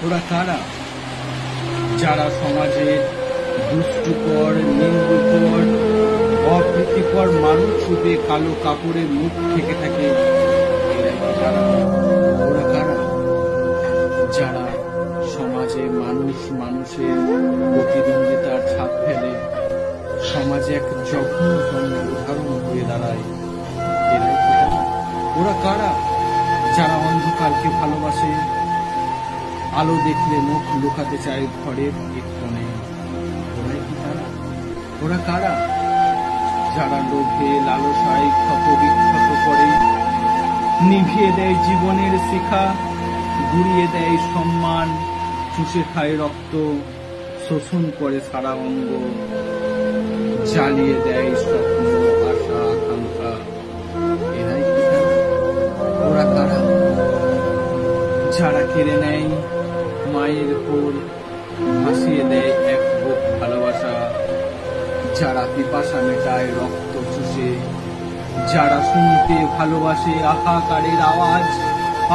ওরা কারা? যারা সমাজের দুষ্টুকর, নিন্দুকর, অপ্রীতিকর মানুষ রূপে কালো কাপড়ে মুখ ঢেকে থাকে। ওরা কারা? যারা সমাজে মানুষ মানুষের প্রতিদ্বন্দ্বিতার ছাপ ফেলে, সমাজে এক জঘন্যতম উদাহরণ হয়ে দাঁড়ায়। এরাই কি তারা? ওরা কারা? যারা অন্ধকারকে ভালোবাসে, আলো দেখলে মুখ লুকাতে চায় ঘরের এক কোণে। ওরাই কি তারা? ওরা কারা? যারা লোভে লালসায় ক্ষত বিক্ষত করে, নিভিয়ে দেয় জীবনের শিখা, গুড়িয়ে দেয় সম্মান, চুষে খায় রক্ত, শোষণ করে সারা অঙ্গ, জ্বালিয়ে দেয় স্বপ্ন, আশা, আকাঙ্ক্ষা। এরাই কি তারা? ওরা কারা? যারা কেড়ে নেয় মায়ের কোল, ভাসিয়ে দেয় এক বুক ভালোবাসা, যারা পিপাসা মেটায় রক্ত চুষে, যারা শুনতে ভালোবাসে হাহাকারের আওয়াজ,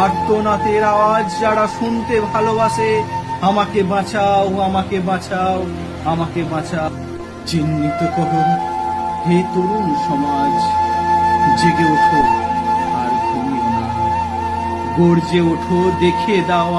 আর্তনাদের আওয়াজ, যারা শুনতে ভালোবাসে আমাকে বাঁচাও, আমাকে বাঁচাও, আমাকে বাঁচাও। চিহ্নিত করো হে তরুণ সমাজ, জেগে ওঠো আর ঘুমিও না, গর্জে ওঠো, দেখিয়ে দাও